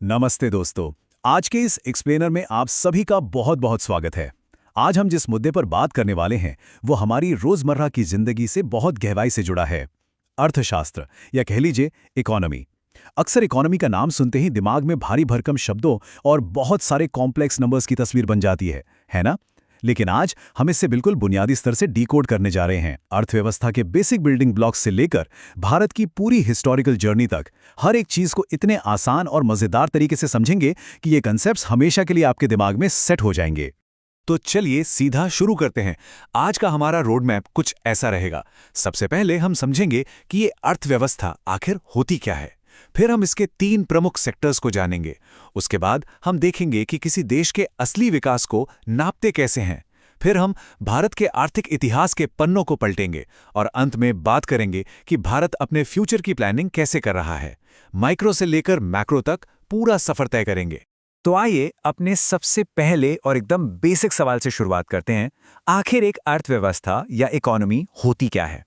नमस्ते दोस्तों। आज के इस एक्सप्लेनर में आप सभी का बहुत बहुत स्वागत है। आज हम जिस मुद्दे पर बात करने वाले हैं वो हमारी रोजमर्रा की जिंदगी से बहुत गहराई से जुड़ा है। अर्थशास्त्र या कह लीजिए इकोनॉमी। अक्सर इकोनॉमी का नाम सुनते ही दिमाग में भारी भरकम शब्दों और बहुत सारे कॉम्प्लेक्स नंबर्स की तस्वीर बन जाती है ना? लेकिन आज हम इससे बिल्कुल बुनियादी स्तर से डिकोड करने जा रहे हैं। अर्थव्यवस्था के बेसिक बिल्डिंग ब्लॉक्स से लेकर भारत की पूरी हिस्टोरिकल जर्नी तक हर एक चीज को इतने आसान और मजेदार तरीके से समझेंगे कि ये कंसेप्ट्स हमेशा के लिए आपके दिमाग में सेट हो जाएंगे। तो चलिए सीधा शुरू करते हैं। आज का हमारा रोड मैप कुछ ऐसा रहेगा। सबसे पहले हम समझेंगे कि ये अर्थव्यवस्था आखिर होती क्या है। फिर हम इसके 3 प्रमुख सेक्टर्स को जानेंगे। उसके बाद हम देखेंगे कि किसी देश के असली विकास को नापते कैसे हैं। फिर हम भारत के आर्थिक इतिहास के पन्नों को पलटेंगे और अंत में बात करेंगे कि भारत अपने फ्यूचर की प्लानिंग कैसे कर रहा है। माइक्रो से लेकर मैक्रो तक पूरा सफर तय करेंगे। तो आइए अपने सबसे पहले और एकदम बेसिक सवाल से शुरुआत करते हैं। आखिर एक अर्थव्यवस्था या इकोनॉमी होती क्या है?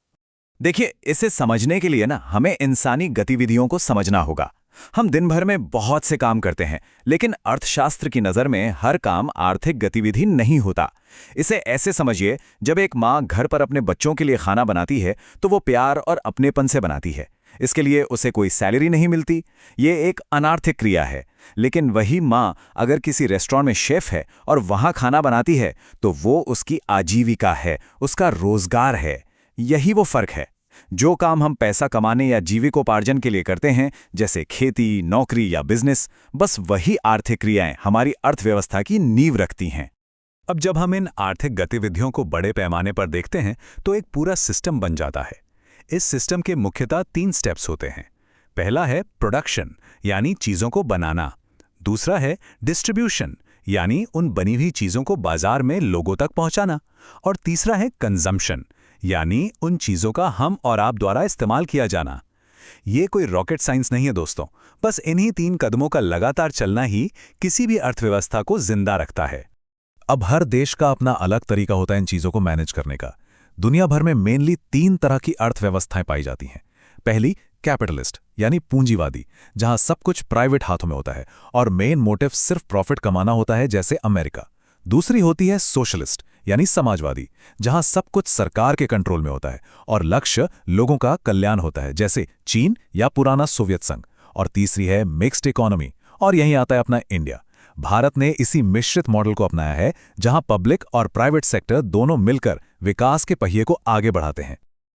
देखिए, इसे समझने के लिए ना हमें इंसानी गतिविधियों को समझना होगा। हम दिन भर में बहुत से काम करते हैं, लेकिन अर्थशास्त्र की नज़र में हर काम आर्थिक गतिविधि नहीं होता। इसे ऐसे समझिए, जब एक माँ घर पर अपने बच्चों के लिए खाना बनाती है तो वो प्यार और अपनेपन से बनाती है। इसके लिए उसे कोई सैलरी नहीं मिलती। ये एक अनार्थिक क्रिया है। लेकिन वही माँ अगर किसी रेस्टोरेंट में शेफ है और वहाँ खाना बनाती है तो वो उसकी आजीविका है, उसका रोजगार है। यही वो फर्क है। जो काम हम पैसा कमाने या जीविकोपार्जन के लिए करते हैं, जैसे खेती, नौकरी या बिजनेस, बस वही आर्थिक क्रियाएं हमारी अर्थव्यवस्था की नींव रखती हैं। अब जब हम इन आर्थिक गतिविधियों को बड़े पैमाने पर देखते हैं तो एक पूरा सिस्टम बन जाता है। इस सिस्टम के मुख्यतः 3 स्टेप्स होते हैं। पहला है प्रोडक्शन, यानी चीज़ों को बनाना। दूसरा है डिस्ट्रीब्यूशन, यानी उन बनी हुई चीज़ों को बाजार में लोगों तक पहुंचाना। और तीसरा है कंजम्पशन, यानी उन चीज़ों का हम और आप द्वारा इस्तेमाल किया जाना। ये कोई रॉकेट साइंस नहीं है दोस्तों, बस इन्हीं 3 कदमों का लगातार चलना ही किसी भी अर्थव्यवस्था को जिंदा रखता है। अब हर देश का अपना अलग तरीका होता है इन चीज़ों को मैनेज करने का। दुनिया भर में मेनली 3 तरह की अर्थव्यवस्थाएं पाई जाती हैं। पहली कैपिटलिस्ट, यानी पूंजीवादी, जहां सब कुछ प्राइवेट हाथों में होता है और मेन मोटिव सिर्फ प्रॉफिट कमाना होता है, जैसे अमेरिका। दूसरी होती है सोशलिस्ट, यानी समाजवादी, जहां सब कुछ सरकार के कंट्रोल में होता है और लक्ष्य लोगों का कल्याण होता है, जैसे चीन या पुराना सोवियत संघ। और तीसरी है मिक्स्ड इकोनॉमी, और यहीं आता है अपना इंडिया। भारत ने इसी मिश्रित मॉडल को अपनाया है, जहां पब्लिक और प्राइवेट सेक्टर दोनों मिलकर विकास के पहिए को आगे बढ़ाते हैं।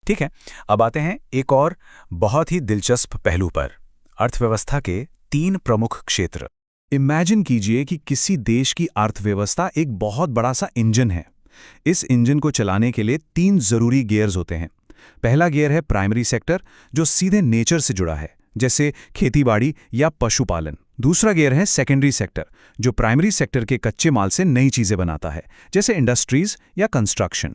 ठीक है, अब आते हैं एक और बहुत ही दिलचस्प पहलू पर, अर्थव्यवस्था के 3 प्रमुख क्षेत्र। इमेजिन कीजिए कि किसी देश की अर्थव्यवस्था एक बहुत बड़ा सा इंजन है। इस इंजन को चलाने के लिए 3 जरूरी गियर्स होते हैं। पहला गियर है प्राइमरी सेक्टर, जो सीधे नेचर से जुड़ा है, जैसे खेतीबाड़ी या पशुपालन। दूसरा गियर है सेकेंडरी सेक्टर, जो प्राइमरी सेक्टर के कच्चे माल से नई चीजें बनाता है, जैसे इंडस्ट्रीज या कंस्ट्रक्शन।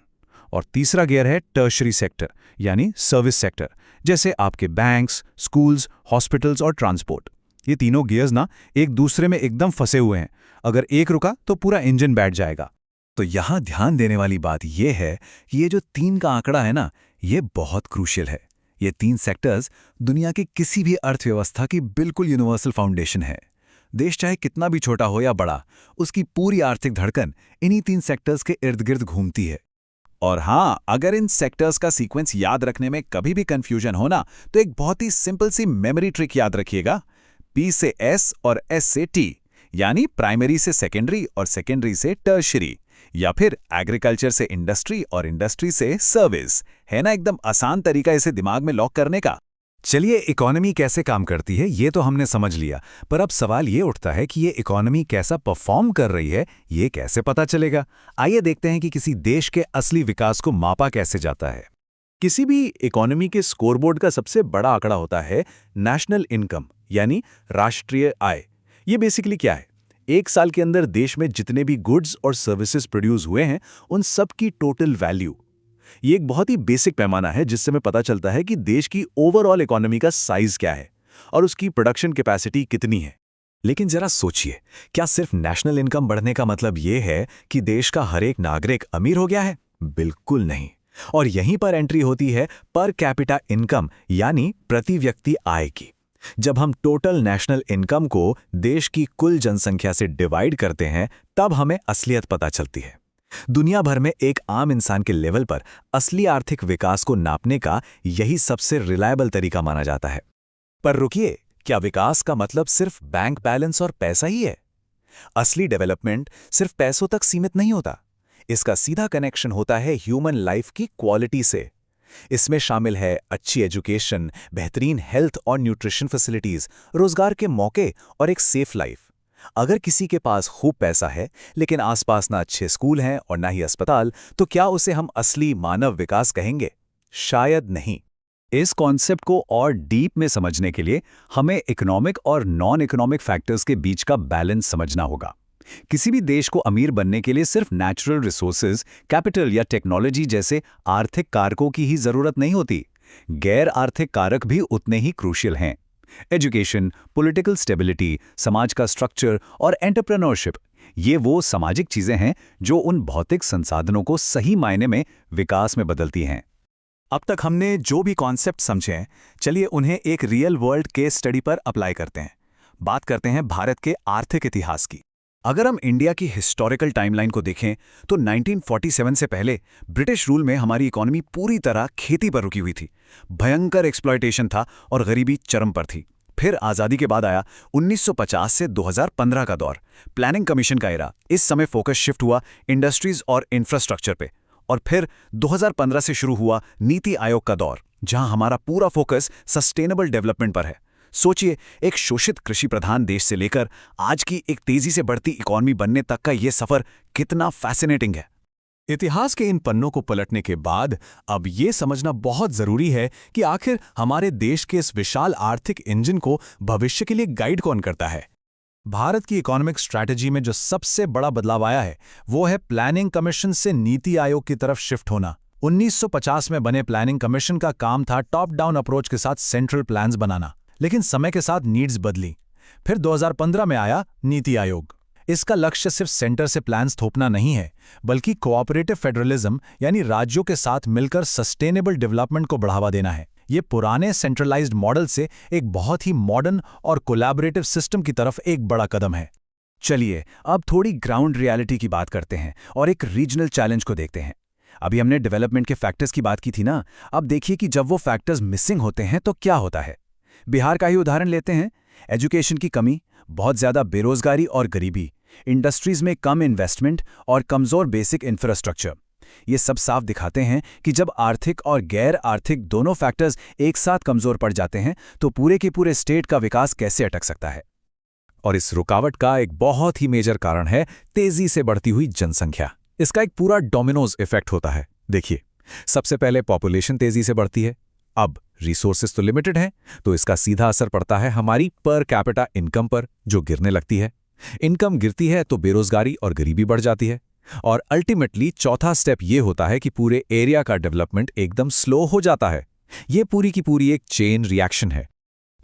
और तीसरा गियर है टर्शरी सेक्टर, यानी सर्विस सेक्टर, जैसे आपके बैंक्स, स्कूल्स, हॉस्पिटल्स और ट्रांसपोर्ट। ये तीनों गियर्स ना एक दूसरे में एकदम फंसे हुए हैं। अगर एक रुका तो पूरा इंजन बैठ जाएगा। तो यहां ध्यान देने वाली बात यह है कि ये जो 3 का आंकड़ा है ना, ये बहुत क्रूशियल है। ये 3 सेक्टर्स दुनिया की किसी भी अर्थव्यवस्था की बिल्कुल यूनिवर्सल फाउंडेशन है। देश चाहे कितना भी छोटा हो या बड़ा, उसकी पूरी आर्थिक धड़कन इन्हीं 3 सेक्टर्स के इर्द गिर्द घूमती है। और हाँ, अगर इन सेक्टर्स का सीक्वेंस याद रखने में कभी भी कंफ्यूजन हो ना, तो एक बहुत ही सिंपल सी मेमोरी ट्रिक याद रखिएगा। P से S और S से T, यानी प्राइमरी से सेकेंडरी और सेकेंडरी से टर्शरी, या फिर एग्रीकल्चर से इंडस्ट्री और इंडस्ट्री से सर्विस। है ना एकदम आसान तरीका इसे दिमाग में लॉक करने का। चलिए, इकोनॉमी कैसे काम करती है ये तो हमने समझ लिया, पर अब सवाल ये उठता है कि ये इकोनॉमी कैसा परफॉर्म कर रही है, ये कैसे पता चलेगा? आइए देखते हैं कि किसी देश के असली विकास को मापा कैसे जाता है। किसी भी इकोनॉमी के स्कोरबोर्ड का सबसे बड़ा आंकड़ा होता है नेशनल इनकम, यानी राष्ट्रीय आय। ये बेसिकली क्या है? एक साल के अंदर देश में जितने भी गुड्स और सर्विसेज प्रोड्यूस हुए हैं, उन सब की टोटल वैल्यू। ये एक बहुत ही बेसिक पैमाना है जिससे हमें पता चलता है कि देश की ओवरऑल इकोनॉमी का साइज क्या है और उसकी प्रोडक्शन कैपेसिटी कितनी है। लेकिन जरा सोचिए, क्या सिर्फ नेशनल इनकम बढ़ने का मतलब ये है कि देश का हर एक नागरिक अमीर हो गया है? बिल्कुल नहीं। और यहीं पर एंट्री होती है पर कैपिटा इनकम, यानी प्रति व्यक्ति आय की। जब हम टोटल नेशनल इनकम को देश की कुल जनसंख्या से डिवाइड करते हैं, तब हमें असलियत पता चलती है। दुनिया भर में एक आम इंसान के लेवल पर असली आर्थिक विकास को नापने का यही सबसे रिलायबल तरीका माना जाता है। पर रुकिए, क्या विकास का मतलब सिर्फ बैंक बैलेंस और पैसा ही है? असली डेवलपमेंट सिर्फ पैसों तक सीमित नहीं होता। इसका सीधा कनेक्शन होता है ह्यूमन लाइफ की क्वालिटी से। इसमें शामिल है अच्छी एजुकेशन, बेहतरीन हेल्थ और न्यूट्रिशन फैसिलिटीज, रोजगार के मौके और एक सेफ लाइफ। अगर किसी के पास खूब पैसा है लेकिन आसपास ना अच्छे स्कूल हैं और ना ही अस्पताल, तो क्या उसे हम असली मानव विकास कहेंगे? शायद नहीं। इस कॉन्सेप्ट को और डीप में समझने के लिए हमें इकोनॉमिक और नॉन इकोनॉमिक फैक्टर्स के बीच का बैलेंस समझना होगा। किसी भी देश को अमीर बनने के लिए सिर्फ नेचुरल रिसोर्सेज, कैपिटल या टेक्नोलॉजी जैसे आर्थिक कारकों की ही जरूरत नहीं होती। गैर आर्थिक कारक भी उतने ही क्रूशियल हैं। एजुकेशन, पॉलिटिकल स्टेबिलिटी, समाज का स्ट्रक्चर और एंटरप्रेन्योरशिप, ये वो सामाजिक चीजें हैं जो उन भौतिक संसाधनों को सही मायने में विकास में बदलती हैं। अब तक हमने जो भी कॉन्सेप्ट समझे हैं, चलिए उन्हें एक रियल वर्ल्ड केस स्टडी पर अप्लाई करते हैं। बात करते हैं भारत के आर्थिक इतिहास की। अगर हम इंडिया की हिस्टोरिकल टाइमलाइन को देखें तो 1947 से पहले ब्रिटिश रूल में हमारी इकोनॉमी पूरी तरह खेती पर रुकी हुई थी। भयंकर एक्सप्लॉयटेशन था और गरीबी चरम पर थी। फिर आज़ादी के बाद आया 1950 से 2015 का दौर, प्लानिंग कमीशन का एरा। इस समय फोकस शिफ्ट हुआ इंडस्ट्रीज और इंफ्रास्ट्रक्चर पे। और फिर 2015 से शुरू हुआ नीति आयोग का दौर, जहां हमारा पूरा फोकस सस्टेनेबल डेवलपमेंट पर है। सोचिए, एक शोषित कृषि प्रधान देश से लेकर आज की एक तेजी से बढ़ती इकोनॉमी बनने तक का यह सफर कितना फैसिनेटिंग है। इतिहास के इन पन्नों को पलटने के बाद अब ये समझना बहुत जरूरी है कि आखिर हमारे देश के इस विशाल आर्थिक इंजन को भविष्य के लिए गाइड कौन करता है। भारत की इकोनॉमिक स्ट्रैटेजी में जो सबसे बड़ा बदलाव आया है, वो है प्लानिंग कमीशन से नीति आयोग की तरफ शिफ्ट होना। 1950 में बने प्लानिंग कमीशन का काम था टॉप डाउन अप्रोच के साथ सेंट्रल प्लान्स बनाना, लेकिन समय के साथ नीड्स बदली। फिर 2015 में आया नीति आयोग। इसका लक्ष्य सिर्फ सेंटर से प्लान्स थोपना नहीं है, बल्कि कोऑपरेटिव फेडरलिज्म यानी राज्यों के साथ मिलकर सस्टेनेबल डेवलपमेंट को बढ़ावा देना है। ये पुराने सेंट्रलाइज्ड मॉडल से एक बहुत ही मॉडर्न और कोलैबोरेटिव सिस्टम की तरफ एक बड़ा कदम है। चलिए अब थोड़ी ग्राउंड रियलिटी की बात करते हैं और एक रीजनल चैलेंज को देखते हैं। अभी हमने डेवलपमेंट के फैक्टर्स की बात की थी ना, अब देखिए कि जब वो फैक्टर्स मिसिंग होते हैं तो क्या होता है। बिहार का ही उदाहरण लेते हैं। एजुकेशन की कमी, बहुत ज्यादा बेरोजगारी और गरीबी, इंडस्ट्रीज में कम इन्वेस्टमेंट और कमजोर बेसिक इंफ्रास्ट्रक्चर, ये सब साफ दिखाते हैं कि जब आर्थिक और गैर आर्थिक दोनों फैक्टर्स एक साथ कमजोर पड़ जाते हैं तो पूरे के पूरे स्टेट का विकास कैसे अटक सकता है। और इस रुकावट का एक बहुत ही मेजर कारण है तेजी से बढ़ती हुई जनसंख्या। इसका एक पूरा डोमिनोज इफेक्ट होता है। देखिए, सबसे पहले पॉपुलेशन तेजी से बढ़ती है। अब रिसोर्सेज तो लिमिटेड हैं, तो इसका सीधा असर पड़ता है हमारी पर कैपिटा इनकम पर, जो गिरने लगती है। इनकम गिरती है तो बेरोजगारी और गरीबी बढ़ जाती है। और अल्टीमेटली चौथा स्टेप ये होता है कि पूरे एरिया का डेवलपमेंट एकदम स्लो हो जाता है। ये पूरी की पूरी एक चेन रिएक्शन है।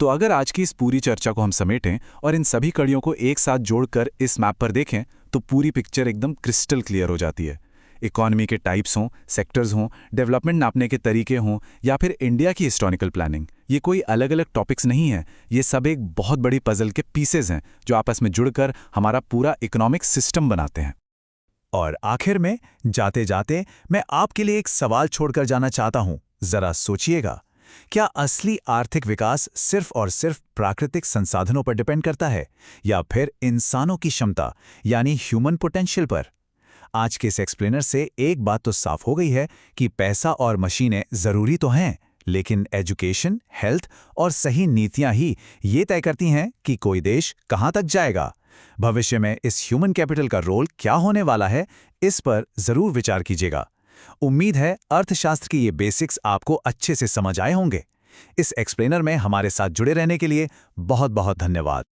तो अगर आज की इस पूरी चर्चा को हम समेटें और इन सभी कड़ियों को एक साथ जोड़कर इस मैप पर देखें तो पूरी पिक्चर एकदम क्रिस्टल क्लियर हो जाती है। इकोनॉमी के टाइप्स हों, सेक्टर्स हों, डेवलपमेंट नापने के तरीके हों या फिर इंडिया की हिस्टोरिकल प्लानिंग, ये कोई अलग अलग टॉपिक्स नहीं है। ये सब एक बहुत बड़ी पजल के पीसेज हैं जो आपस में जुड़कर हमारा पूरा इकोनॉमिक सिस्टम बनाते हैं। और आखिर में जाते जाते मैं आपके लिए एक सवाल छोड़कर जाना चाहता हूं। जरा सोचिएगा, क्या असली आर्थिक विकास सिर्फ और सिर्फ प्राकृतिक संसाधनों पर डिपेंड करता है या फिर इंसानों की क्षमता यानी ह्यूमन पोटेंशियल पर? आज के इस एक्सप्लेनर से एक बात तो साफ हो गई है कि पैसा और मशीनें जरूरी तो हैं, लेकिन एजुकेशन, हेल्थ और सही नीतियां ही ये तय करती हैं कि कोई देश कहां तक जाएगा। भविष्य में इस ह्यूमन कैपिटल का रोल क्या होने वाला है, इस पर जरूर विचार कीजिएगा। उम्मीद है अर्थशास्त्र की ये बेसिक्स आपको अच्छे से समझ आए होंगे। इस एक्सप्लेनर में हमारे साथ जुड़े रहने के लिए बहुत बहुत धन्यवाद।